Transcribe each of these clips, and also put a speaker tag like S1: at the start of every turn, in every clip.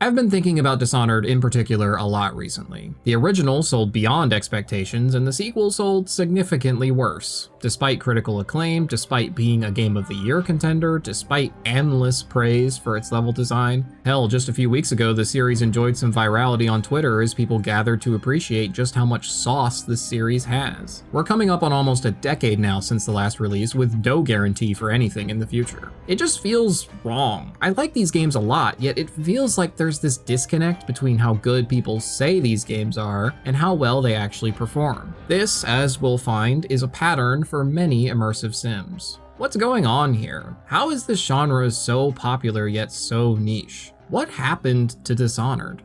S1: I've been thinking about Dishonored in particular a lot recently. The original sold beyond expectations, and the sequel sold significantly worse. Despite critical acclaim, despite being a Game of the Year contender, despite endless praise for its level design. Hell, just a few weeks ago, the series enjoyed some virality on Twitter as people gathered to appreciate just how much sauce this series has. We're coming up on almost a decade now since the last release, with no guarantee for anything in the future. It just feels wrong. I like these games a lot, yet it feels like there's this disconnect between how good people say these games are and how well they actually perform. This, as we'll find, is a pattern for many immersive sims. What's going on here? How is this genre so popular yet so niche? What happened to Dishonored?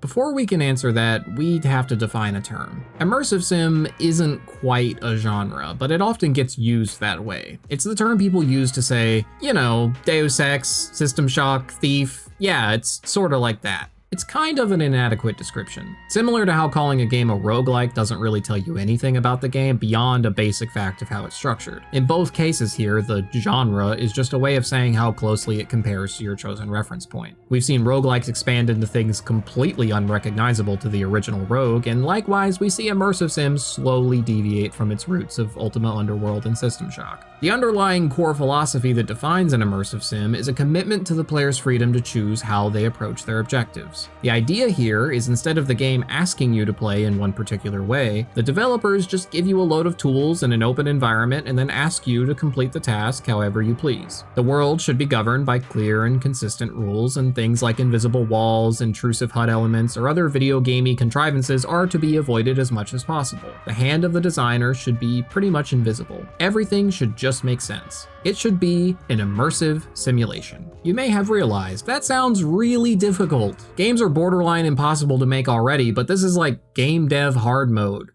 S1: Before we can answer that, we'd have to define a term. Immersive sim isn't quite a genre, but it often gets used that way. It's the term people use to say, you know, Deus Ex, System Shock, Thief. Yeah, it's sorta like that. It's kind of an inadequate description. Similar to how calling a game a roguelike doesn't really tell you anything about the game beyond a basic fact of how it's structured. In both cases here, the genre is just a way of saying how closely it compares to your chosen reference point. We've seen roguelikes expand into things completely unrecognizable to the original Rogue, and likewise we see immersive sims slowly deviate from its roots of Ultima Underworld and System Shock. The underlying core philosophy that defines an immersive sim is a commitment to the player's freedom to choose how they approach their objectives. The idea here is instead of the game asking you to play in one particular way, the developers just give you a load of tools and an open environment and then ask you to complete the task however you please. The world should be governed by clear and consistent rules, and things like invisible walls, intrusive HUD elements, or other video gamey contrivances are to be avoided as much as possible. The hand of the designer should be pretty much invisible. Everything should just make sense. It should be an immersive simulation. You may have realized that sounds really difficult. Games are borderline impossible to make already, but this is like game dev hard mode.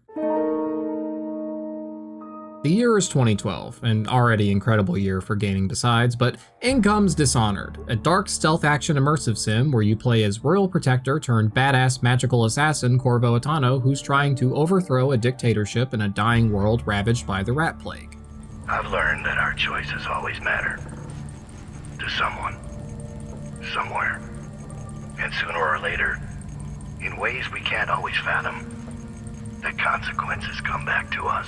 S1: The year is 2012, an already incredible year for gaming besides, but in comes Dishonored, a dark stealth action immersive sim where you play as royal protector turned badass magical assassin Corvo Attano, who's trying to overthrow a dictatorship in a dying world ravaged by the rat plague.
S2: I've learned that our choices always matter. To someone. Somewhere. And sooner or later, in ways we can't always fathom, the consequences come back to us.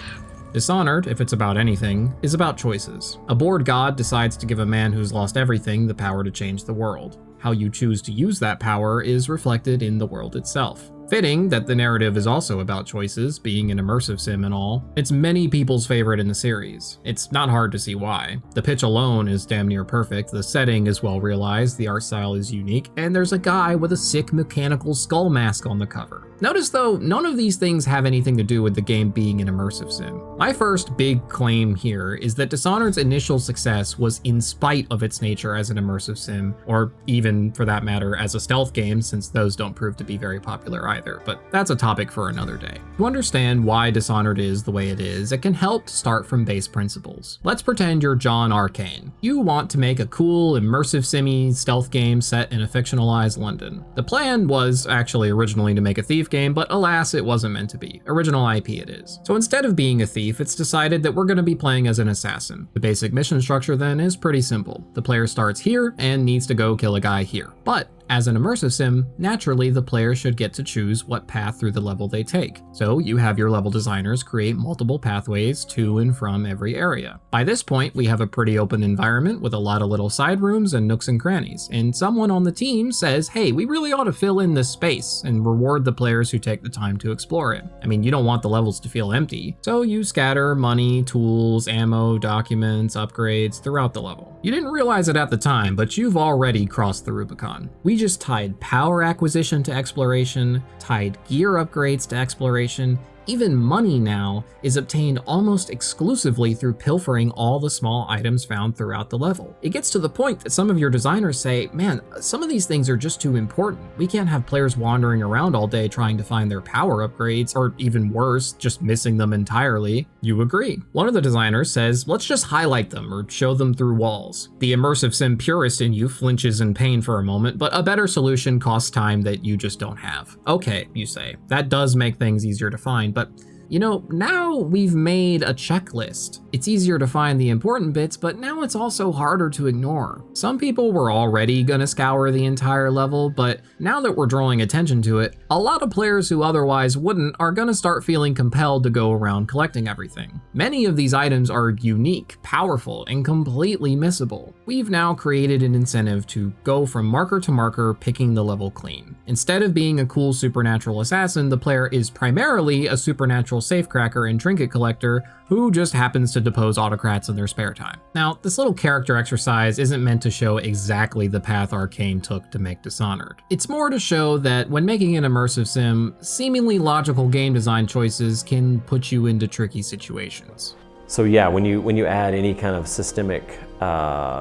S1: Dishonored, if it's about anything, is about choices. A bored god decides to give a man who's lost everything the power to change the world. How you choose to use that power is reflected in the world itself. Fitting that the narrative is also about choices, being an immersive sim and all. It's many people's favorite in the series. It's not hard to see why. The pitch alone is damn near perfect, the setting is well realized, the art style is unique, and there's a guy with a sick mechanical skull mask on the cover. Notice though, none of these things have anything to do with the game being an immersive sim. My first big claim here is that Dishonored's initial success was in spite of its nature as an immersive sim, or even for that matter as a stealth game, since those don't prove to be very popular either, but that's a topic for another day. To understand why Dishonored is the way it is, it can help to start from base principles. Let's pretend you're John Arkane. You want to make a cool, immersive simmy stealth game set in a fictionalized London. The plan was actually originally to make a thief game, but alas, it wasn't meant to be. Original IP it is. So instead of being a thief, it's decided that we're going to be playing as an assassin. The basic mission structure then is pretty simple. The player starts here and needs to go kill a guy here. But as an immersive sim, naturally the player should get to choose what path through the level they take. So you have your level designers create multiple pathways to and from every area. By this point, we have a pretty open environment with a lot of little side rooms and nooks and crannies, and someone on the team says, hey, we really ought to fill in this space and reward the players who take the time to explore it. I mean, you don't want the levels to feel empty, so you scatter money, tools, ammo, documents, upgrades throughout the level. You didn't realize it at the time, but you've already crossed the Rubicon. We just tied power acquisition to exploration, tied gear upgrades to exploration. Even money now is obtained almost exclusively through pilfering all the small items found throughout the level. It gets to the point that some of your designers say, man, some of these things are just too important. We can't have players wandering around all day trying to find their power upgrades, or even worse, just missing them entirely. You agree. One of the designers says, let's just highlight them or show them through walls. The immersive sim purist in you flinches in pain for a moment, but a better solution costs time that you just don't have. Okay, you say, that does make things easier to find, but You know, now we've made a checklist. It's easier to find the important bits, but now it's also harder to ignore. Some people were already gonna scour the entire level, but now that we're drawing attention to it, a lot of players who otherwise wouldn't are gonna start feeling compelled to go around collecting everything. Many of these items are unique, powerful, and completely missable. We've now created an incentive to go from marker to marker, picking the level clean. Instead of being a cool supernatural assassin, the player is primarily a supernatural safecracker and trinket collector who just happens to depose autocrats in their spare time. Now, this little character exercise isn't meant to show exactly the path Arkane took to make Dishonored. It's more to show that when making an immersive sim, seemingly logical game design choices can put you into tricky situations.
S3: So yeah, when you add any kind of systemic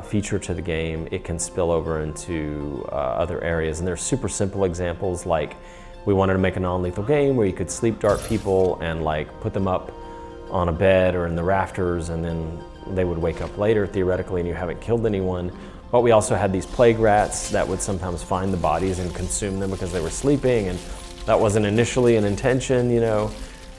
S3: feature to the game, it can spill over into other areas. And there's super simple examples, like we wanted to make a non-lethal game where you could sleep dart people and like put them up on a bed or in the rafters, and then they would wake up later theoretically and you haven't killed anyone. But we also had these plague rats that would sometimes find the bodies and consume them because they were sleeping, and that wasn't initially an intention, you know.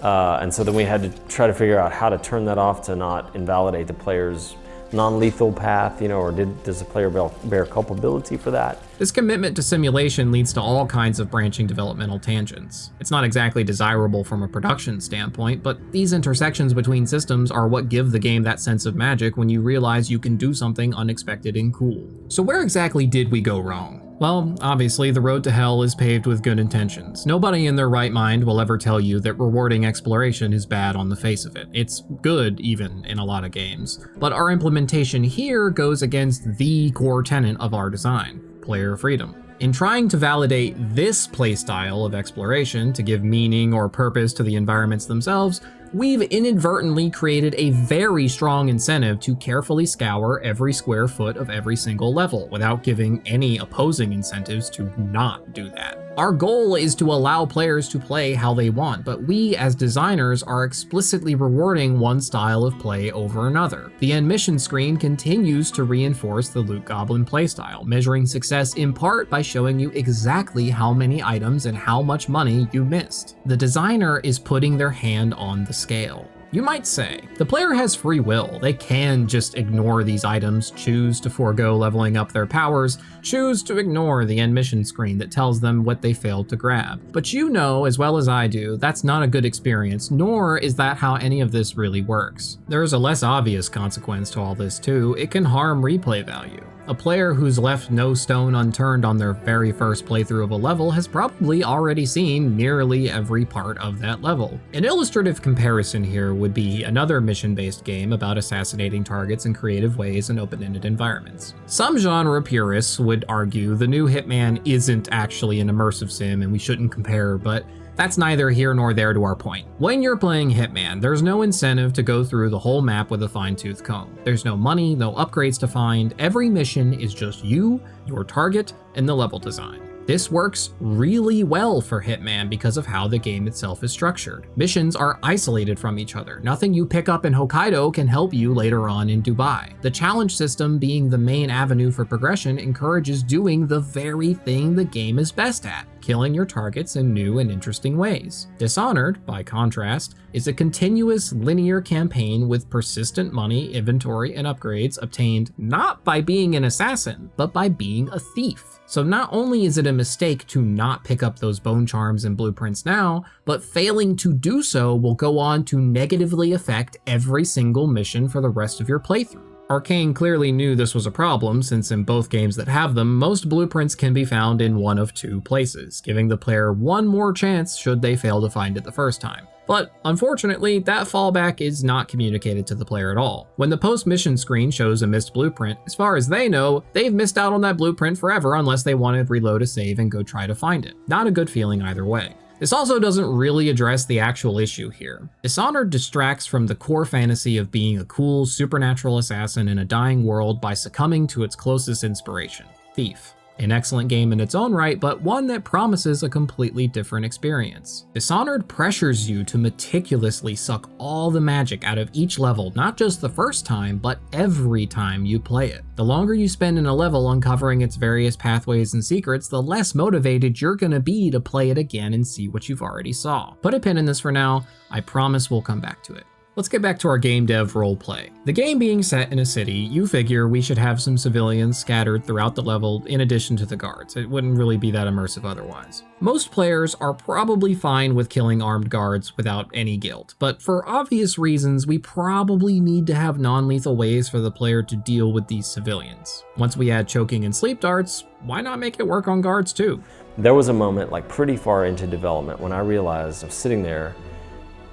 S3: And so then we had to try to figure out how to turn that off to not invalidate the player's non-lethal path, you know, or does the player bear culpability for that?
S1: This commitment to simulation leads to all kinds of branching developmental tangents. It's not exactly desirable from a production standpoint, but these intersections between systems are what give the game that sense of magic when you realize you can do something unexpected and cool. So where exactly did we go wrong? Well, obviously, the road to hell is paved with good intentions. Nobody in their right mind will ever tell you that rewarding exploration is bad on the face of it. It's good, even, in a lot of games. But our implementation here goes against the core tenet of our design: player freedom. In trying to validate this playstyle of exploration to give meaning or purpose to the environments themselves, we've inadvertently created a very strong incentive to carefully scour every square foot of every single level without giving any opposing incentives to not do that. Our goal is to allow players to play how they want, but we as designers are explicitly rewarding one style of play over another. The end mission screen continues to reinforce the loot goblin playstyle, measuring success in part by showing you exactly how many items and how much money you missed. The designer is putting their hand on the scale. You might say, the player has free will. They can just ignore these items, choose to forego leveling up their powers, choose to ignore the end mission screen that tells them what they failed to grab. But you know, as well as I do, that's not a good experience, nor is that how any of this really works. There is a less obvious consequence to all this too. It can harm replay value. A player who's left no stone unturned on their very first playthrough of a level has probably already seen nearly every part of that level. An illustrative comparison here would be another mission-based game about assassinating targets in creative ways in open-ended environments. Some genre purists would argue the new Hitman isn't actually an immersive sim and we shouldn't compare, but that's neither here nor there to our point. When you're playing Hitman, there's no incentive to go through the whole map with a fine-tooth comb. There's no money, no upgrades to find. Every mission is just you, your target, and the level design. This works really well for Hitman because of how the game itself is structured. Missions are isolated from each other. Nothing you pick up in Hokkaido can help you later on in Dubai. The challenge system, being the main avenue for progression, encourages doing the very thing the game is best at: killing your targets in new and interesting ways. Dishonored, by contrast, is a continuous linear campaign with persistent money, inventory, and upgrades obtained not by being an assassin, but by being a thief. So not only is it a mistake to not pick up those bone charms and blueprints now, but failing to do so will go on to negatively affect every single mission for the rest of your playthrough. Arkane clearly knew this was a problem, since in both games that have them, most blueprints can be found in one of two places, giving the player one more chance should they fail to find it the first time. But unfortunately, that fallback is not communicated to the player at all. When the post-mission screen shows a missed blueprint, as far as they know, they've missed out on that blueprint forever unless they want to reload a save and go try to find it. Not a good feeling either way. This also doesn't really address the actual issue here. Dishonored distracts from the core fantasy of being a cool, supernatural assassin in a dying world by succumbing to its closest inspiration: thief. An excellent game in its own right, but one that promises a completely different experience. Dishonored pressures you to meticulously suck all the magic out of each level, not just the first time, but every time you play it. The longer you spend in a level uncovering its various pathways and secrets, the less motivated you're gonna be to play it again and see what you've already saw. Put a pin in this for now, I promise we'll come back to it. Let's get back to our game dev roleplay. The game being set in a city, you figure we should have some civilians scattered throughout the level in addition to the guards. It wouldn't really be that immersive otherwise. Most players are probably fine with killing armed guards without any guilt, but for obvious reasons, we probably need to have non-lethal ways for the player to deal with these civilians. Once we add choking and sleep darts, why not make it work on guards too?
S3: There was a moment like pretty far into development when I realized I was sitting there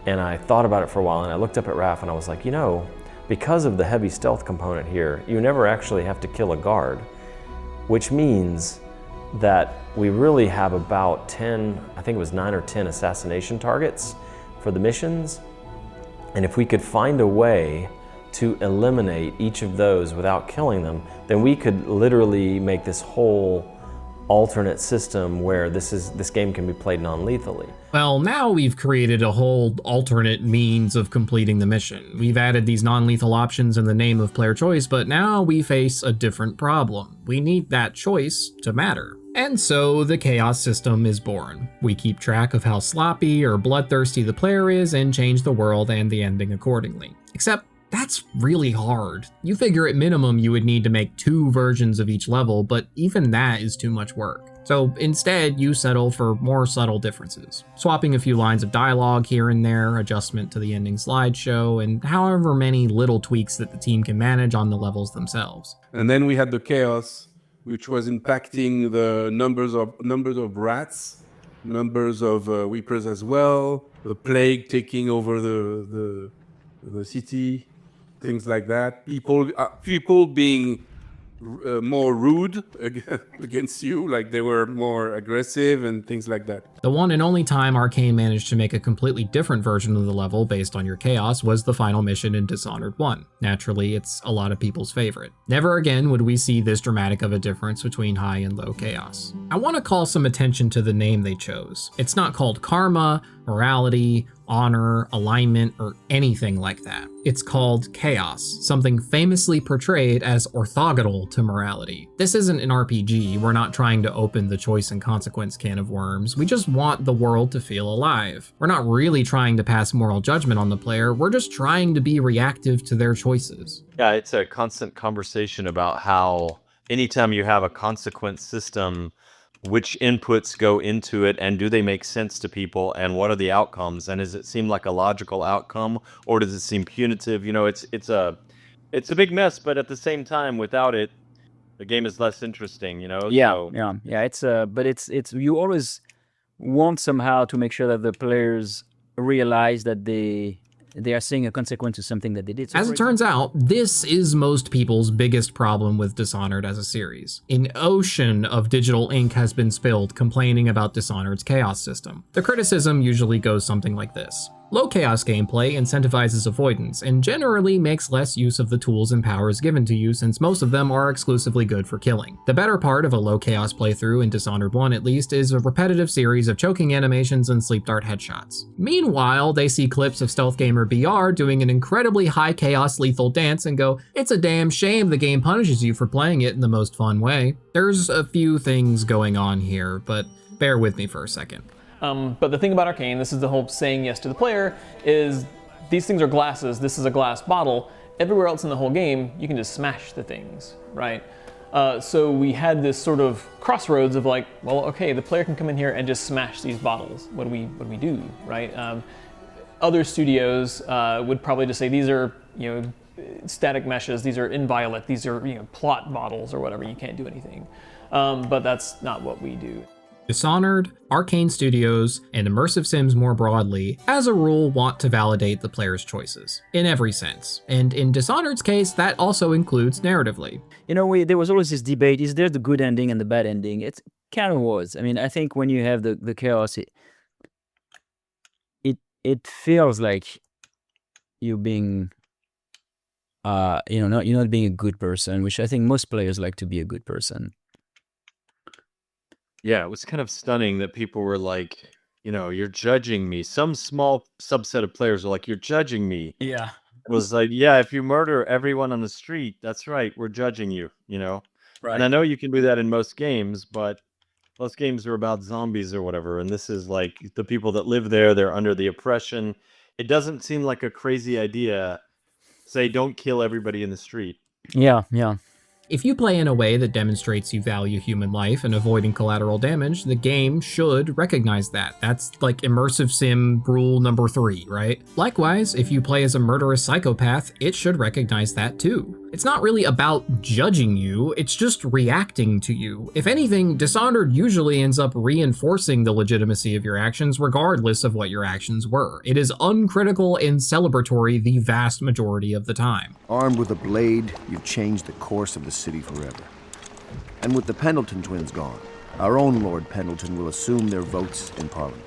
S3: and I thought about it for a while, and I looked up at Raph and I was like, you know, because of the heavy stealth component here, you never actually have to kill a guard, which means that we really have about 10, I think it was 9 or 10 assassination targets for the missions. And if we could find a way to eliminate each of those without killing them, then we could literally make this whole alternate system where this game can be played non-lethally.
S1: Well, now we've created a whole alternate means of completing the mission. We've added these non-lethal options in the name of player choice, but now we face a different problem. We need that choice to matter. And so the chaos system is born. We keep track of how sloppy or bloodthirsty the player is and change the world and the ending accordingly. Except that's really hard. You figure at minimum you would need to make 2 versions of each level, but even that is too much work. So instead, you settle for more subtle differences, swapping a few lines of dialogue here and there, adjustment to the ending slideshow, and however many little tweaks that the team can manage on the levels themselves.
S4: And then we had the chaos, which was impacting the numbers of rats, numbers of weepers as well, the plague taking over the city, things like that. People being more rude against you, like they were more aggressive and things like that.
S1: The one and only time Arkane managed to make a completely different version of the level based on your chaos was the final mission in Dishonored 1. Naturally, it's a lot of people's favorite. Never again would we see this dramatic of a difference between high and low chaos. I want to call some attention to the name they chose. It's not called karma, morality, honor, alignment, or anything like that. It's called chaos, something famously portrayed as orthogonal to morality. This isn't an RPG, we're not trying to open the choice and consequence can of worms, we just want the world to feel alive. We're not really trying to pass moral judgment on the player, we're just trying to be reactive to their choices.
S5: Yeah, it's a constant conversation about how anytime you have a consequence system, which inputs go into it and do they make sense to people and what are the outcomes, and does it seem like a logical outcome or does it seem punitive? You know, it's a big mess, but at the same time, without it, the game is less interesting, you know?
S6: Yeah. It's you always want somehow to make sure that the players realize that they are seeing a consequence to something that they did. So
S1: as it turns out, this is most people's biggest problem with Dishonored as a series. An ocean of digital ink has been spilled complaining about Dishonored's chaos system. The criticism usually goes something like this. Low chaos gameplay incentivizes avoidance and generally makes less use of the tools and powers given to you since most of them are exclusively good for killing. The better part of a low chaos playthrough in Dishonored 1 at least is a repetitive series of choking animations and sleep dart headshots. Meanwhile, they see clips of Stealth Gamer BR doing an incredibly high chaos lethal dance and go, it's a damn shame the game punishes you for playing it in the most fun way. There's a few things going on here, but bear with me for a second.
S7: But the thing about Arkane, this is the whole saying yes to the player, is these things are glasses, this is a glass bottle. Everywhere else in the whole game, you can just smash the things, right? So we had this sort of crossroads of like, well, okay, the player can come in here and just smash these bottles. What do we do, right? Other studios would probably just say these are, static meshes, these are inviolate, these are, plot bottles or whatever, you can't do anything. But that's not what we do.
S1: Dishonored, Arkane Studios, and Immersive Sims more broadly, as a rule, want to validate the player's choices, in every sense. And in Dishonored's case, that also includes narratively.
S6: There was always this debate, is there the good ending and the bad ending? It kind of was. I mean, I think when you have the chaos, it feels like you're being, you're not being a good person, which I think most players like to be a good person.
S5: Yeah, it was kind of stunning that people were like, you're judging me. Some small subset of players were like, you're judging me.
S6: Yeah.
S5: It was like, yeah, if you murder everyone on the street, that's right, we're judging you.
S6: Right.
S5: And I know you can do that in most games, but most games are about zombies or whatever. And this is like the people that live there, they're under the oppression. It doesn't seem like a crazy idea. Say, don't kill everybody in the street.
S6: Yeah, yeah.
S1: If you play in a way that demonstrates you value human life and avoiding collateral damage, the game should recognize that. That's like Immersive Sim rule number 3, right? Likewise, if you play as a murderous psychopath, it should recognize that too. It's not really about judging you, it's just reacting to you. If anything, Dishonored usually ends up reinforcing the legitimacy of your actions regardless of what your actions were. It is uncritical and celebratory the vast majority of the time.
S8: Armed with a blade, you've changed the course of the city forever. And with the Pendleton twins gone, our own Lord Pendleton will assume their votes in Parliament.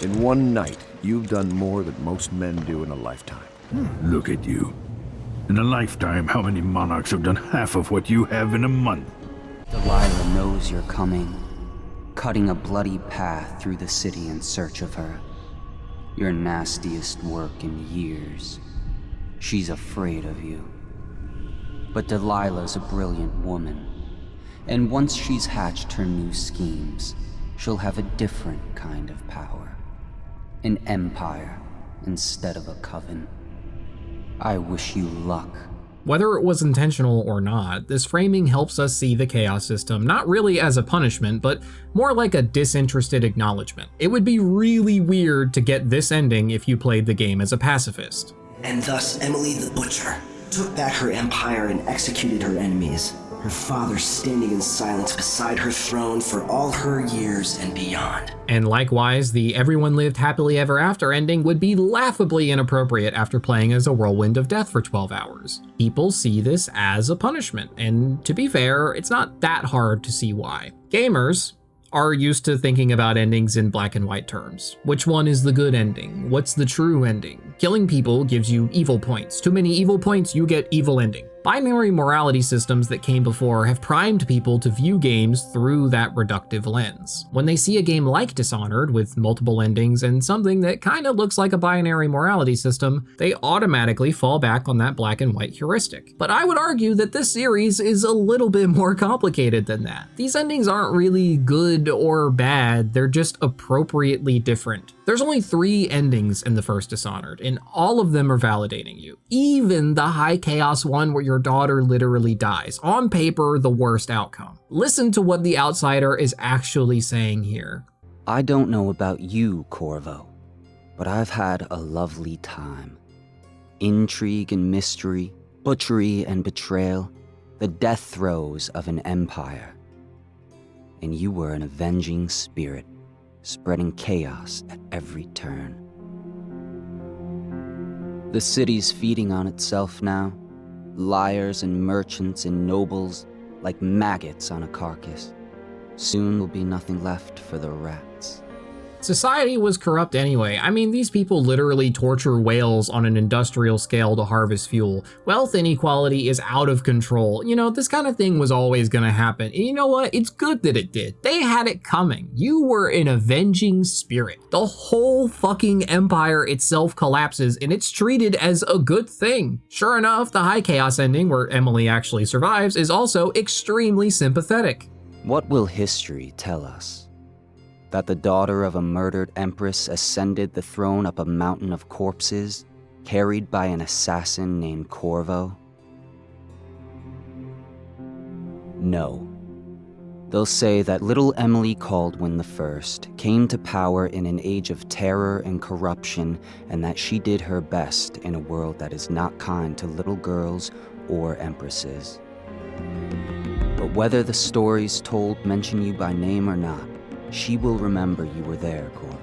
S8: In one night, you've done more than most men do in a lifetime.
S9: Look at you. In a lifetime, how many monarchs have done half of what you have in a month?
S10: Delilah knows you're coming, cutting a bloody path through the city in search of her. Your nastiest work in years. She's afraid of you. But Delilah's a brilliant woman, and once she's hatched her new schemes, she'll have a different kind of power. An empire instead of a coven. I wish you luck.
S1: Whether it was intentional or not, this framing helps us see the chaos system not really as a punishment, but more like a disinterested acknowledgement. It would be really weird to get this ending if you played the game as a pacifist.
S11: And thus Emily the Butcher took back her empire and executed her enemies, her father standing in silence beside her throne for all her years and beyond.
S1: And likewise, the everyone lived happily ever after ending would be laughably inappropriate after playing as a whirlwind of death for 12 hours. People see this as a punishment, and to be fair, it's not that hard to see why. Gamers are used to thinking about endings in black and white terms. Which one is the good ending? What's the true ending? Killing people gives you evil points. Too many evil points, you get evil ending. Binary morality systems that came before have primed people to view games through that reductive lens. When they see a game like Dishonored with multiple endings and something that kind of looks like a binary morality system, they automatically fall back on that black and white heuristic. But I would argue that this series is a little bit more complicated than that. These endings aren't really good or bad, they're just appropriately different. There's only 3 endings in the first Dishonored, and all of them are validating you. Even the high chaos one where your daughter literally dies. On paper, the worst outcome. Listen to what the outsider is actually saying here.
S10: I don't know about you, Corvo, but I've had a lovely time. Intrigue and mystery, butchery and betrayal, the death throes of an empire. And you were an avenging spirit, spreading chaos at every turn. The city's feeding on itself now. Liars and merchants and nobles, like maggots on a carcass. Soon will be nothing left for the rats.
S1: Society was corrupt anyway. I mean, these people literally torture whales on an industrial scale to harvest fuel. Wealth inequality is out of control. You know, this kind of thing was always gonna happen. And you know what? It's good that it did. They had it coming. You were an avenging spirit. The whole fucking empire itself collapses and it's treated as a good thing. Sure enough, the high chaos ending where Emily actually survives is also extremely sympathetic.
S10: What will history tell us? That the daughter of a murdered empress ascended the throne up a mountain of corpses, carried by an assassin named Corvo? No. They'll say that little Emily Caldwin I came to power in an age of terror and corruption, and that she did her best in a world that is not kind to little girls or empresses. But whether the stories told mention you by name or not, she will remember you were there, Corvo.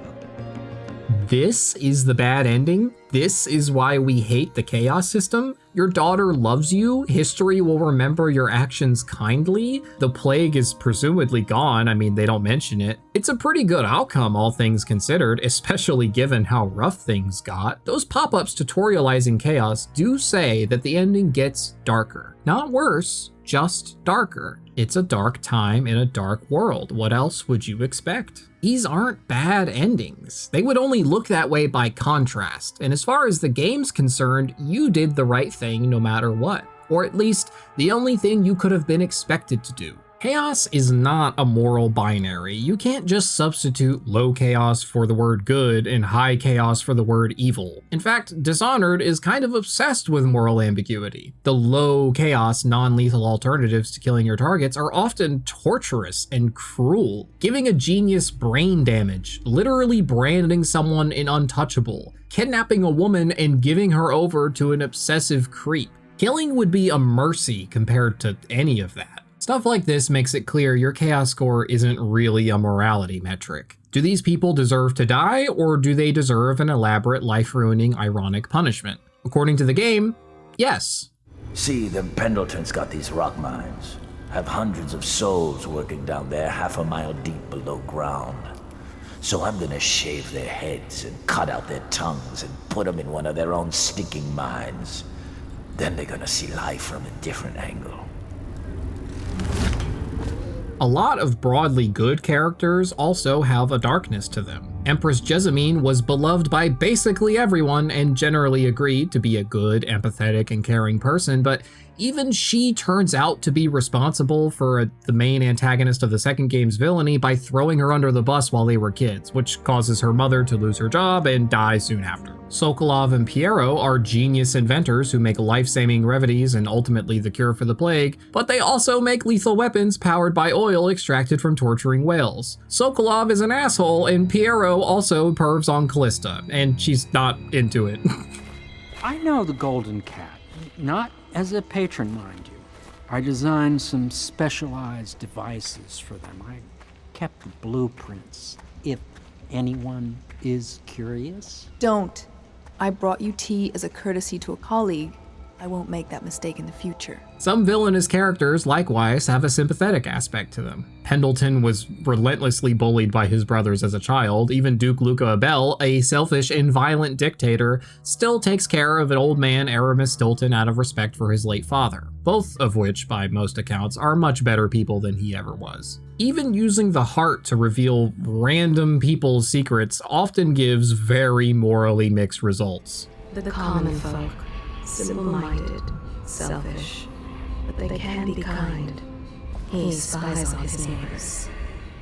S1: This is the bad ending? This is why we hate the chaos system? Your daughter loves you? History will remember your actions kindly? The plague is presumably gone. I mean, they don't mention it. It's a pretty good outcome, all things considered, especially given how rough things got. Those pop-ups tutorializing chaos do say that the ending gets darker. Not worse, just darker. It's a dark time in a dark world. What else would you expect? These aren't bad endings. They would only look that way by contrast, and as far as the game's concerned, you did the right thing no matter what. Or at least, the only thing you could have been expected to do. Chaos is not a moral binary. You can't just substitute low chaos for the word good and high chaos for the word evil. In fact, Dishonored is kind of obsessed with moral ambiguity. The low chaos, non-lethal alternatives to killing your targets are often torturous and cruel, giving a genius brain damage, literally branding someone an untouchable, kidnapping a woman and giving her over to an obsessive creep. Killing would be a mercy compared to any of that. Stuff like this makes it clear your chaos score isn't really a morality metric. Do these people deserve to die, or do they deserve an elaborate, life-ruining, ironic punishment? According to the game, yes.
S12: See, the Pendletons got these rock mines. Have hundreds of souls working down there 1/2 mile deep below ground. So I'm gonna shave their heads and cut out their tongues and put them in one of their own stinking mines. Then they're gonna see life from a different angle.
S1: A lot of broadly good characters also have a darkness to them. Empress Jessamine was beloved by basically everyone and generally agreed to be a good, empathetic, and caring person, but even she turns out to be responsible for the main antagonist of the second game's villainy by throwing her under the bus while they were kids, which causes her mother to lose her job and die soon after. Sokolov and Piero are genius inventors who make life-saving remedies and ultimately the cure for the plague, but they also make lethal weapons powered by oil extracted from torturing whales. Sokolov is an asshole, and Piero also pervs on Callista, and she's not into it.
S13: I know the Golden Cat, not as a patron, mind you. I designed some specialized devices for them. I kept blueprints, if anyone is curious.
S14: Don't. I brought you tea as a courtesy to a colleague. I won't make that mistake in the future.
S1: Some villainous characters, likewise, have a sympathetic aspect to them. Pendleton was relentlessly bullied by his brothers as a child. Even Duke Luca Abel, a selfish and violent dictator, still takes care of an old man, Aramis Stilton, out of respect for his late father. Both of which, by most accounts, are much better people than he ever was. Even using the heart to reveal random people's secrets often gives very morally mixed results.
S15: The common folk. Simple-minded, selfish, but they can be kind. He spies on his neighbors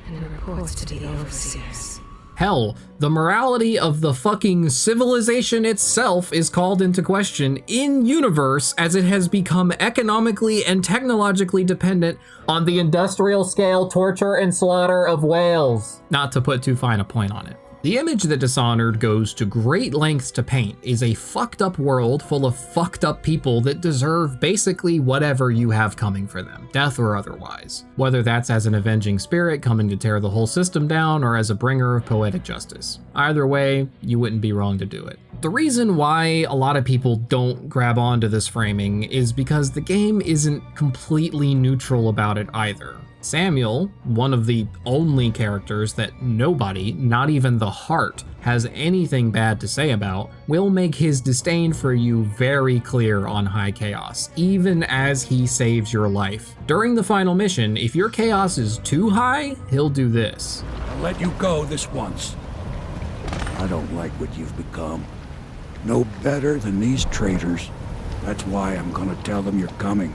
S15: and reports to the overseers.
S1: Hell, the morality of the fucking civilization itself is called into question in-universe as it has become economically and technologically dependent on the industrial scale torture and slaughter of whales. Not to put too fine a point on it. The image that Dishonored goes to great lengths to paint is a fucked up world full of fucked up people that deserve basically whatever you have coming for them, death or otherwise. Whether that's as an avenging spirit coming to tear the whole system down or as a bringer of poetic justice. Either way, you wouldn't be wrong to do it. The reason why a lot of people don't grab onto this framing is because the game isn't completely neutral about it either. Samuel, one of the only characters that nobody, not even the heart, has anything bad to say about, will make his disdain for you very clear on High Chaos, even as he saves your life. During the final mission, if your chaos is too high, he'll do this.
S9: I'll let you go this once.
S8: I don't like what you've become. No better than these traitors. That's why I'm gonna tell them you're coming.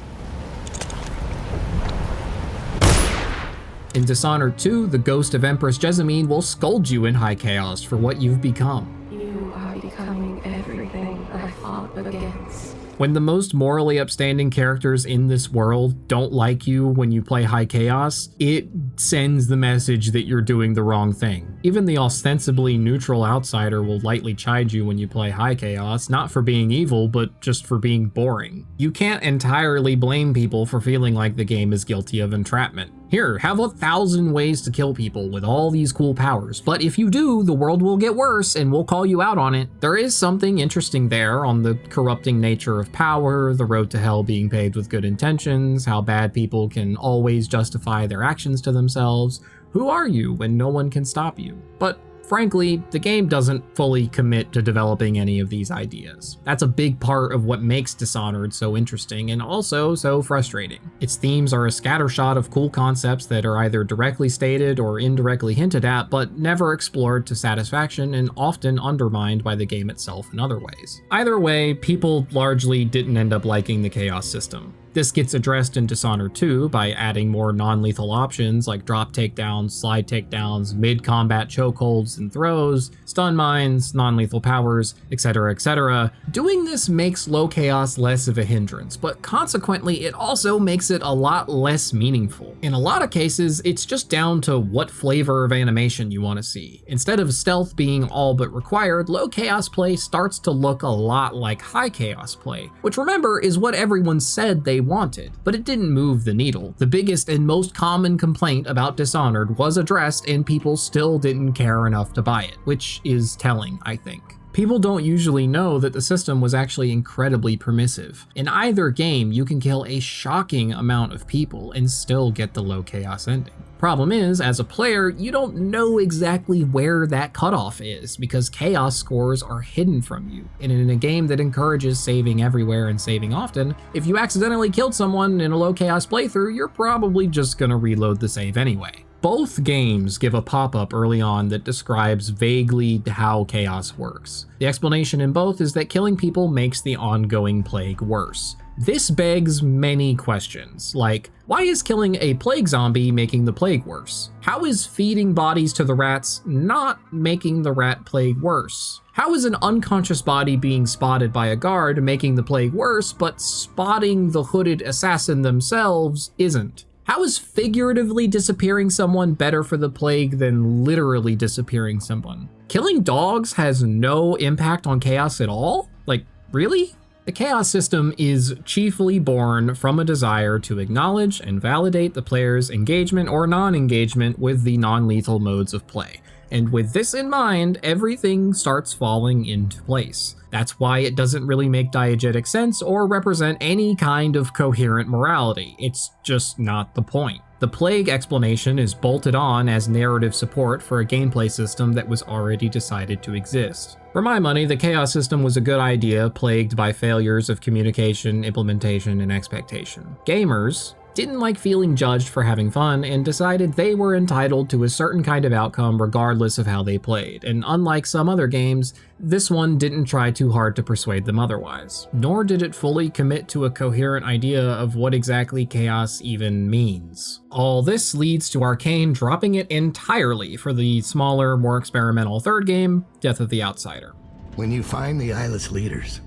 S1: In Dishonored 2, the ghost of Empress Jessamine will scold you in High Chaos for what you've become.
S15: You are becoming everything I fought against.
S1: When the most morally upstanding characters in this world don't like you when you play High Chaos, it sends the message that you're doing the wrong thing. Even the ostensibly neutral outsider will lightly chide you when you play High Chaos, not for being evil, but just for being boring. You can't entirely blame people for feeling like the game is guilty of entrapment. Here, have 1,000 ways to kill people with all these cool powers, but if you do, the world will get worse and we'll call you out on it. There is something interesting there on the corrupting nature of power, the road to hell being paved with good intentions, how bad people can always justify their actions to themselves. Who are you when no one can stop you? But frankly, the game doesn't fully commit to developing any of these ideas. That's a big part of what makes Dishonored so interesting and also so frustrating. Its themes are a scattershot of cool concepts that are either directly stated or indirectly hinted at, but never explored to satisfaction and often undermined by the game itself in other ways. Either way, people largely didn't end up liking the chaos system. This gets addressed in Dishonored 2 by adding more non-lethal options like drop takedowns, slide takedowns, mid-combat chokeholds and throws, stun mines, non-lethal powers, etc., etc. Doing this makes low chaos less of a hindrance, but consequently it also makes it a lot less meaningful. In a lot of cases, it's just down to what flavor of animation you want to see. Instead of stealth being all but required, low chaos play starts to look a lot like high chaos play, which remember is what everyone said they wanted, but it didn't move the needle. The biggest and most common complaint about Dishonored was addressed and people still didn't care enough to buy it, which is telling, I think. People don't usually know that the system was actually incredibly permissive. In either game, you can kill a shocking amount of people and still get the low chaos ending. Problem is, as a player, you don't know exactly where that cutoff is because chaos scores are hidden from you. And in a game that encourages saving everywhere and saving often, if you accidentally killed someone in a low chaos playthrough, you're probably just gonna reload the save anyway. Both games give a pop-up early on that describes vaguely how chaos works. The explanation in both is that killing people makes the ongoing plague worse. This begs many questions, like, why is killing a plague zombie making the plague worse? How is feeding bodies to the rats not making the rat plague worse? How is an unconscious body being spotted by a guard making the plague worse, but spotting the hooded assassin themselves isn't? How is figuratively disappearing someone better for the plague than literally disappearing someone? Killing dogs has no impact on chaos at all? Like, really? The chaos system is chiefly born from a desire to acknowledge and validate the player's engagement or non-engagement with the non-lethal modes of play. And with this in mind, everything starts falling into place. That's why it doesn't really make diegetic sense or represent any kind of coherent morality. It's just not the point. The plague explanation is bolted on as narrative support for a gameplay system that was already decided to exist. For my money, the chaos system was a good idea plagued by failures of communication, implementation, and expectation. Gamers didn't like feeling judged for having fun and decided they were entitled to a certain kind of outcome regardless of how they played, and unlike some other games, this one didn't try too hard to persuade them otherwise. Nor did it fully commit to a coherent idea of what exactly chaos even means. All this leads to Arkane dropping it entirely for the smaller, more experimental third game, Death of the Outsider.
S2: When you find the eyeless leaders,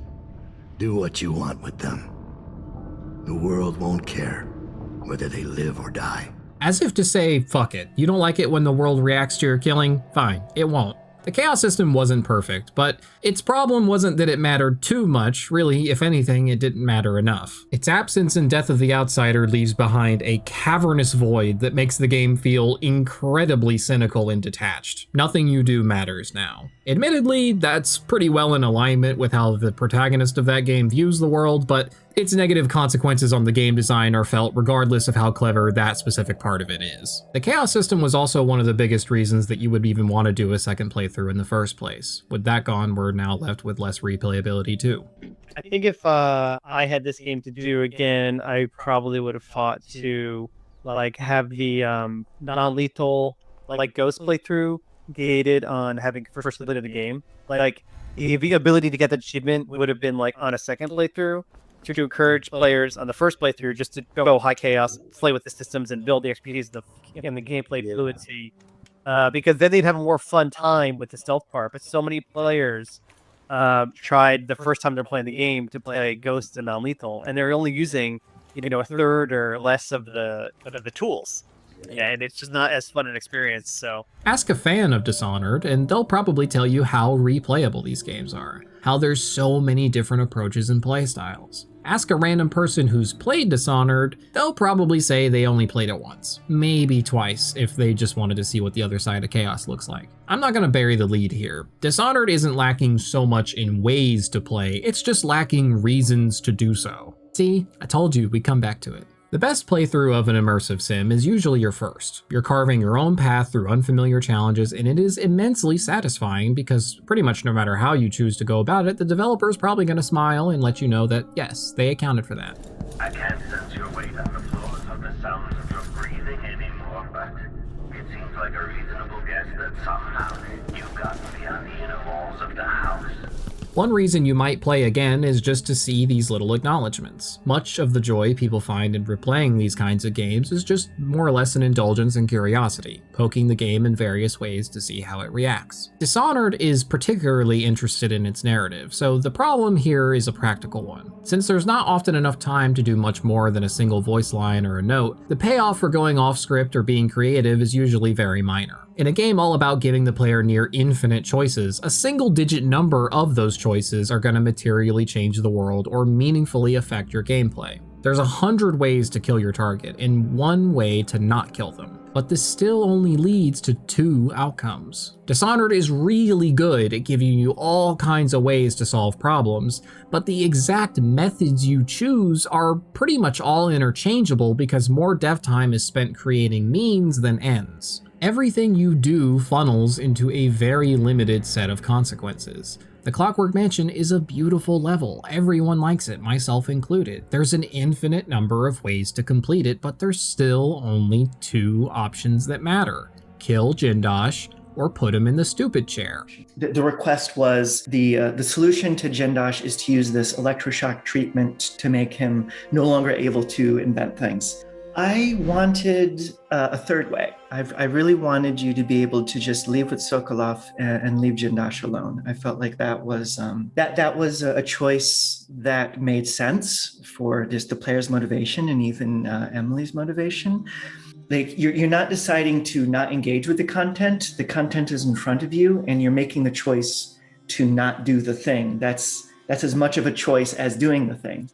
S2: do what you want with them. The world won't care whether they live or die.
S1: As if to say, fuck it, you don't like it when the world reacts to your killing? Fine, it won't. The chaos system wasn't perfect, but its problem wasn't that it mattered too much. Really, if anything, it didn't matter enough. Its absence in Death of the Outsider leaves behind a cavernous void that makes the game feel incredibly cynical and detached. Nothing you do matters now. Admittedly, that's pretty well in alignment with how the protagonist of that game views the world, but its negative consequences on the game design are felt regardless of how clever that specific part of it is. The chaos system was also one of the biggest reasons that you would even want to do a second playthrough in the first place. With that gone, we're now left with less replayability too.
S16: I think if I had this game to do again, I probably would have fought to like have the non-lethal like ghost playthrough gated on having first ability of the game. Like the ability to get the achievement would have been like on a second playthrough, to encourage players on the first playthrough just to go high chaos, play with the systems, and build the expertise and the gameplay fluency. Because then they'd have a more fun time with the stealth part. But so many players tried the first time they're playing the game to play Ghost and non-lethal, and they're only using a third or less of the tools. Yeah, and it's just not as fun an experience. So
S1: ask a fan of Dishonored, and they'll probably tell you how replayable these games are. How there's so many different approaches and playstyles. Ask a random person who's played Dishonored, they'll probably say they only played it once, maybe twice if they just wanted to see what the other side of chaos looks like. I'm not gonna bury the lead here. Dishonored isn't lacking so much in ways to play, it's just lacking reasons to do so. See, I told you we'd come back to it. The best playthrough of an immersive sim is usually your first. You're carving your own path through unfamiliar challenges, and it is immensely satisfying because pretty much no matter how you choose to go about it, the developer is probably going to smile and let you know that yes, they accounted for that.
S12: I can't sense your weight on the floors or the sounds of your breathing anymore, but it seems like a reasonable guess that somehow you've gotten beyond the inner walls of the house.
S1: One reason you might play again is just to see these little acknowledgements. Much of the joy people find in replaying these kinds of games is just more or less an indulgence and curiosity, poking the game in various ways to see how it reacts. Dishonored is particularly interested in its narrative, so the problem here is a practical one. Since there's not often enough time to do much more than a single voice line or a note, the payoff for going off script or being creative is usually very minor. In a game all about giving the player near infinite choices, a single-digit number of those choices are going to materially change the world or meaningfully affect your gameplay. There's 100 ways to kill your target and 1 way to not kill them, but this still only leads to 2 outcomes. Dishonored is really good at giving you all kinds of ways to solve problems, but the exact methods you choose are pretty much all interchangeable because more dev time is spent creating means than ends. Everything you do funnels into a very limited set of consequences. The Clockwork Mansion is a beautiful level. Everyone likes it, myself included. There's an infinite number of ways to complete it, but there's still only 2 options that matter. Kill Jindosh or put him in the stupid chair.
S17: The request was the solution to Jindosh is to use this electroshock treatment to make him no longer able to invent things. I wanted a third way. I really wanted you to be able to just leave with Sokolov and leave Jindosh alone. I felt like that was a choice that made sense for just the player's motivation and even Emily's motivation. Like you're not deciding to not engage with the content. The content is in front of you, and you're making the choice to not do the thing. That's as much of a choice as doing the thing.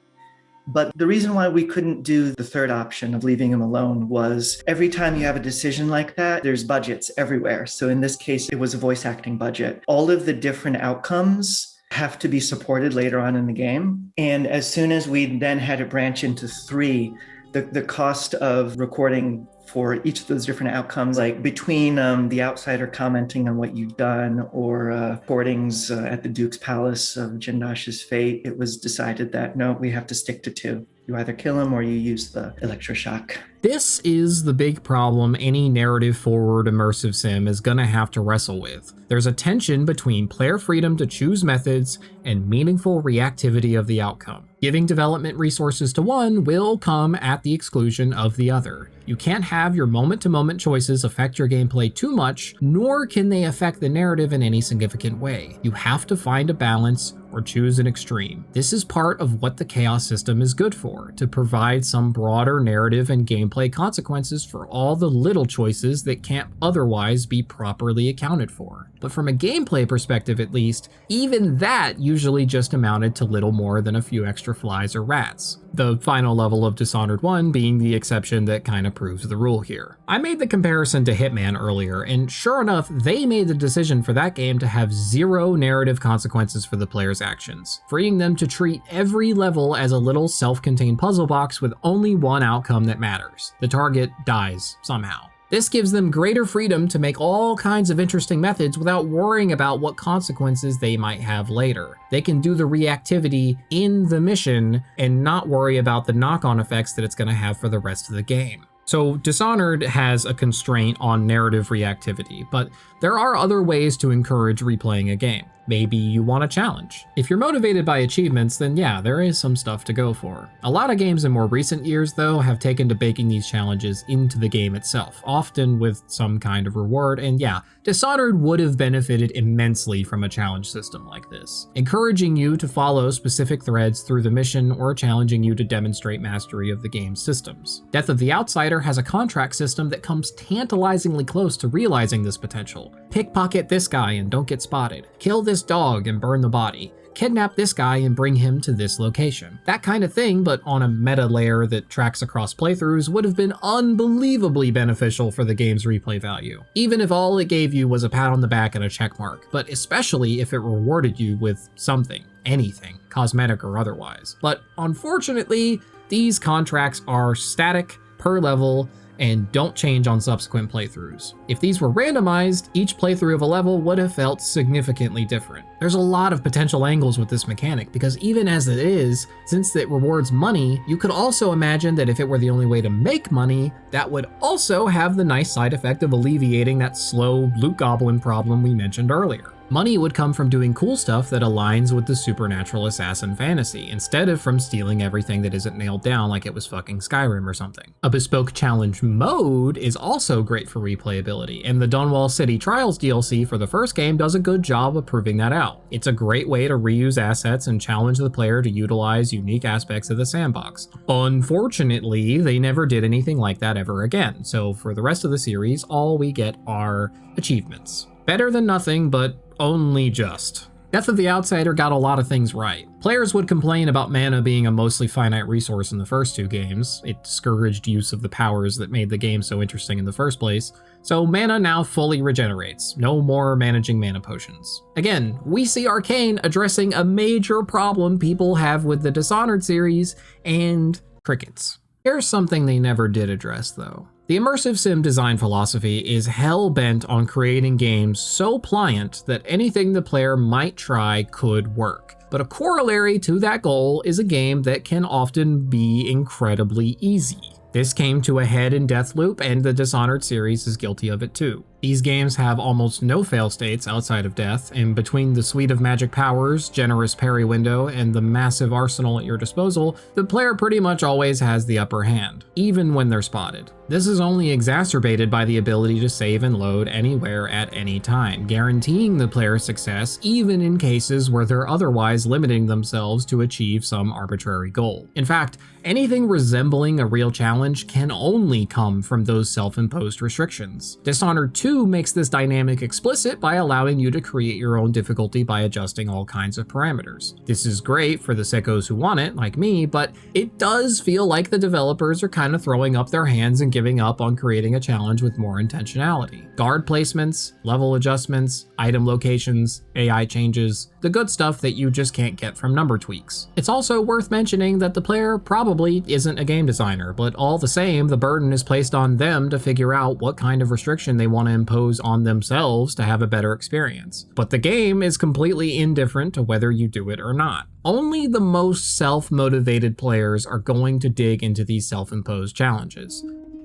S17: But the reason why we couldn't do the third option of leaving him alone was every time you have a decision like that, there's budgets everywhere. So in this case, it was a voice acting budget. All of the different outcomes have to be supported later on in the game. And as soon as we then had to branch into 3, the cost of recording for each of those different outcomes, like between the outsider commenting on what you've done or recordings at the Duke's Palace of Jindosh's fate, it was decided that no, we have to stick to 2. You either kill him or you use the electroshock.
S1: This is the big problem any narrative-forward immersive sim is gonna have to wrestle with. There's a tension between player freedom to choose methods and meaningful reactivity of the outcome. Giving development resources to one will come at the exclusion of the other. You can't have your moment-to-moment choices affect your gameplay too much, nor can they affect the narrative in any significant way. You have to find a balance or choose an extreme. This is part of what the chaos system is good for, to provide some broader narrative and gameplay consequences for all the little choices that can't otherwise be properly accounted for. But from a gameplay perspective at least, even that usually just amounted to little more than a few extra flies or rats. The final level of Dishonored 1 being the exception that kind of proves the rule here. I made the comparison to Hitman earlier, and sure enough, they made the decision for that game to have 0 narrative consequences for the player's actions, freeing them to treat every level as a little self-contained puzzle box with only one outcome that matters. The target dies somehow. This gives them greater freedom to make all kinds of interesting methods without worrying about what consequences they might have later. They can do the reactivity in the mission and not worry about the knock-on effects that it's going to have for the rest of the game. So Dishonored has a constraint on narrative reactivity, but there are other ways to encourage replaying a game. Maybe you want a challenge. If you're motivated by achievements, then yeah, there is some stuff to go for. A lot of games in more recent years, though, have taken to baking these challenges into the game itself, often with some kind of reward, and yeah, Dishonored would have benefited immensely from a challenge system like this, encouraging you to follow specific threads through the mission or challenging you to demonstrate mastery of the game's systems. Death of the Outsider has a contract system that comes tantalizingly close to realizing this potential. Pickpocket this guy and don't get spotted. Kill this dog and burn the body. Kidnap this guy and bring him to this location. That kind of thing, but on a meta layer that tracks across playthroughs, would have been unbelievably beneficial for the game's replay value, even if all it gave you was a pat on the back and a check mark, but especially if it rewarded you with something, anything, cosmetic or otherwise. But unfortunately, These contracts are static, per level, and don't change on subsequent playthroughs. If these were randomized, each playthrough of a level would have felt significantly different. There's a lot of potential angles with this mechanic, because even as it is, since it rewards money, you could also imagine that if it were the only way to make money, that would also have the nice side effect of alleviating that slow loot goblin problem we mentioned earlier. Money would come from doing cool stuff that aligns with the supernatural assassin fantasy, instead of from stealing everything that isn't nailed down like it was fucking Skyrim or something. A bespoke challenge mode is also great for replayability, and the Dunwall City Trials DLC for the first game does a good job of proving that out. It's a great way to reuse assets and challenge the player to utilize unique aspects of the sandbox. Unfortunately, they never did anything like that ever again, so for the rest of the series, all we get are achievements. Better than nothing, but only just. Death of the Outsider got a lot of things right. Players would complain about mana being a mostly finite resource in the first two games. It discouraged use of the powers that made the game so interesting in the first place. So mana now fully regenerates. No more managing mana potions. Again, we see Arkane addressing a major problem people have with the Dishonored series, and crickets. Here's something they never did address though. The Immersive Sim design philosophy is hell-bent on creating games so pliant that anything the player might try could work. But a corollary to that goal is a game that can often be incredibly easy. This came to a head in Deathloop, and the Dishonored series is guilty of it too. These games have almost no fail states outside of death, and between the suite of magic powers, generous parry window, and the massive arsenal at your disposal, the player pretty much always has the upper hand, even when they're spotted. This is only exacerbated by the ability to save and load anywhere at any time, guaranteeing the player's success even in cases where they're otherwise limiting themselves to achieve some arbitrary goal. In fact, anything resembling a real challenge can only come from those self-imposed restrictions. Dishonored 2 makes this dynamic explicit by allowing you to create your own difficulty by adjusting all kinds of parameters. This is great for the sickos who want it, like me, but it does feel like the developers are kind of throwing up their hands and giving up on creating a challenge with more intentionality. Guard placements, level adjustments, item locations, AI changes, the good stuff that you just can't get from number tweaks. It's also worth mentioning that the player probably isn't a game designer, but all the same, the burden is placed on them to figure out what kind of restriction they want to impose on themselves to have a better experience. But the game is completely indifferent to whether you do it or not. Only the most self-motivated players are going to dig into these self-imposed challenges.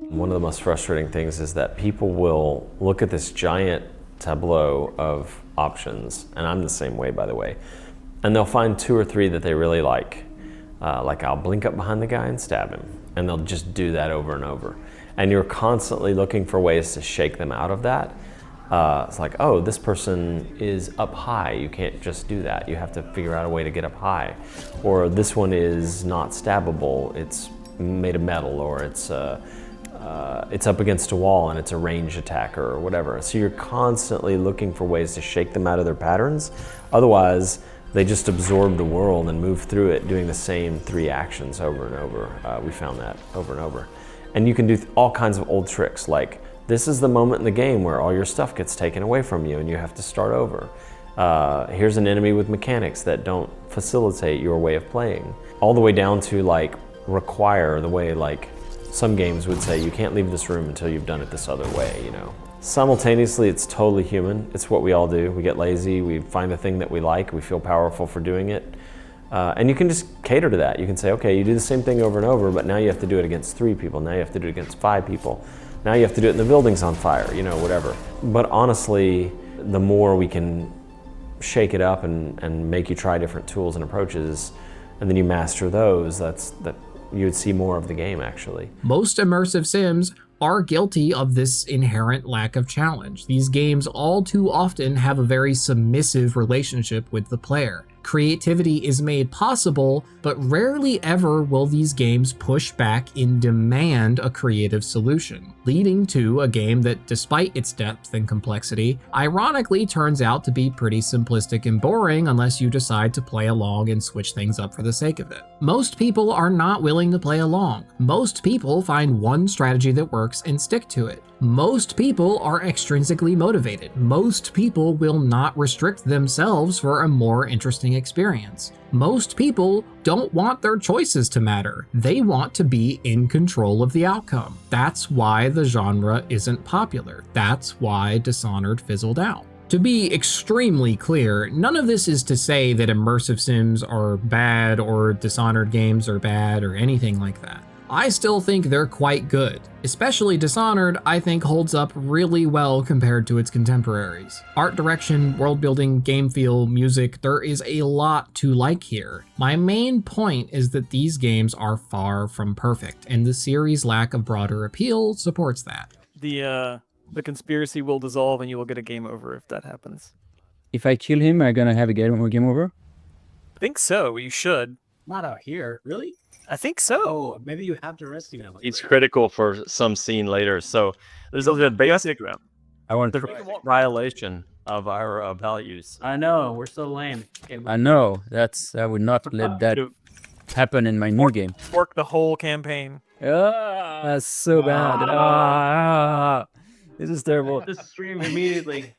S3: One of the most frustrating things is that people will look at this giant tableau of options, and I'm the same way, by the way, and they'll find 2 or 3 that they really like I'll blink up behind the guy and stab him, and they'll just do that over and over. And you're constantly looking for ways to shake them out of that. It's like, oh, this person is up high. You can't just do that. You have to figure out a way to get up high. Or this one is not stabbable. It's made of metal, or it's up against a wall and it's a ranged attacker or whatever. So you're constantly looking for ways to shake them out of their patterns. Otherwise, they just absorb the world and move through it doing the same 3 actions over and over. We found that over and over. And you can do all kinds of old tricks, like this is the moment in the game where all your stuff gets taken away from you and you have to start over. Here's an enemy with mechanics that don't facilitate your way of playing. All the way down to like require the way like some games would say you can't leave this room until you've done it this other way, you know. Simultaneously, it's totally human. It's what we all do. We get lazy, we find the thing that we like, we feel powerful for doing it. And you can just cater to that. You can say, okay, you do the same thing over and over, but now you have to do it against 3 people. Now you have to do it against 5 people. Now you have to do it and the building's on fire, you know, whatever. But honestly, the more we can shake it up and make you try different tools and approaches, and then you master those, that you would see more of the game, actually.
S1: Most immersive sims are guilty of this inherent lack of challenge. These games all too often have a very submissive relationship with the player. Creativity is made possible, but rarely ever will these games push back and demand a creative solution, leading to a game that, despite its depth and complexity, ironically turns out to be pretty simplistic and boring unless you decide to play along and switch things up for the sake of it. Most people are not willing to play along. Most people find one strategy that works and stick to it. Most people are extrinsically motivated. Most people will not restrict themselves for a more interesting experience. Most people don't want their choices to matter. They want to be in control of the outcome. That's why the genre isn't popular. That's why Dishonored fizzled out. To be extremely clear, none of this is to say that immersive sims are bad or Dishonored games are bad or anything like that. I still think they're quite good. Especially Dishonored, I think holds up really well compared to its contemporaries. Art direction, world building, game feel, music, there is a lot to like here. My main point is that these games are far from perfect, and the series' lack of broader appeal supports that.
S7: The conspiracy will dissolve and you will get a game over if that happens.
S6: If I kill him, am I gonna have a game over?
S7: I think so. You should.
S18: Not out here, really?
S7: I think so.
S18: Oh, maybe you have to rescue him.
S5: It's critical for some scene later. So there's a basic violation of our values.
S18: I know, we're so lame. Okay,
S6: I know. I would not let that happen in my new game.
S7: Work the whole campaign.
S6: Ah, that's so bad. This is terrible.
S18: Just stream immediately.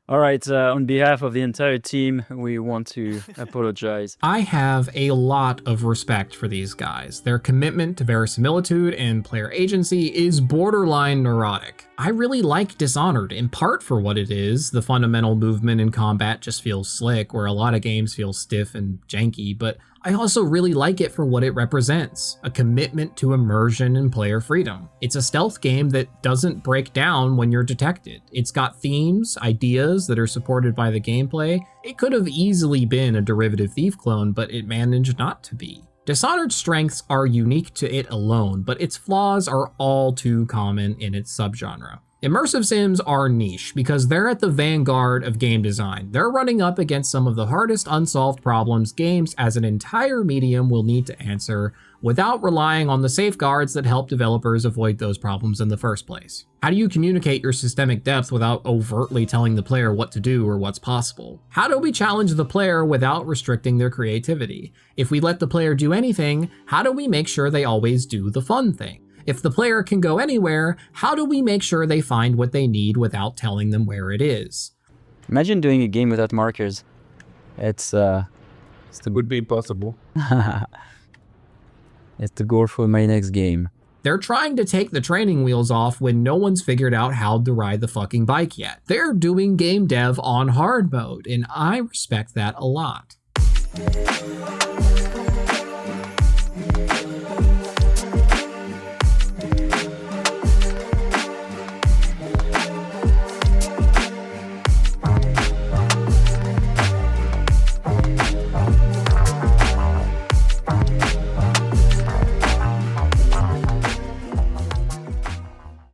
S6: All right, on behalf of the entire team, we want to apologize.
S1: I have a lot of respect for these guys. Their commitment to verisimilitude and player agency is borderline neurotic. I really like Dishonored, in part for what it is. The fundamental movement in combat just feels slick, where a lot of games feel stiff and janky, but I also really like it for what it represents, a commitment to immersion and player freedom. It's a stealth game that doesn't break down when you're detected. It's got themes, ideas that are supported by the gameplay. It could have easily been a derivative Thief clone, but it managed not to be. Dishonored's strengths are unique to it alone, but its flaws are all too common in its subgenre. Immersive sims are niche because they're at the vanguard of game design. They're running up against some of the hardest unsolved problems games as an entire medium will need to answer without relying on the safeguards that help developers avoid those problems in the first place. How do you communicate your systemic depth without overtly telling the player what to do or what's possible? How do we challenge the player without restricting their creativity? If we let the player do anything, how do we make sure they always do the fun thing? If the player can go anywhere, how do we make sure they find what they need without telling them where it is?
S6: Imagine doing a game without markers. It
S4: would be impossible.
S6: It's the goal for my next game.
S1: They're trying to take the training wheels off when no one's figured out how to ride the fucking bike yet. They're doing game dev on hard mode, and I respect that a lot.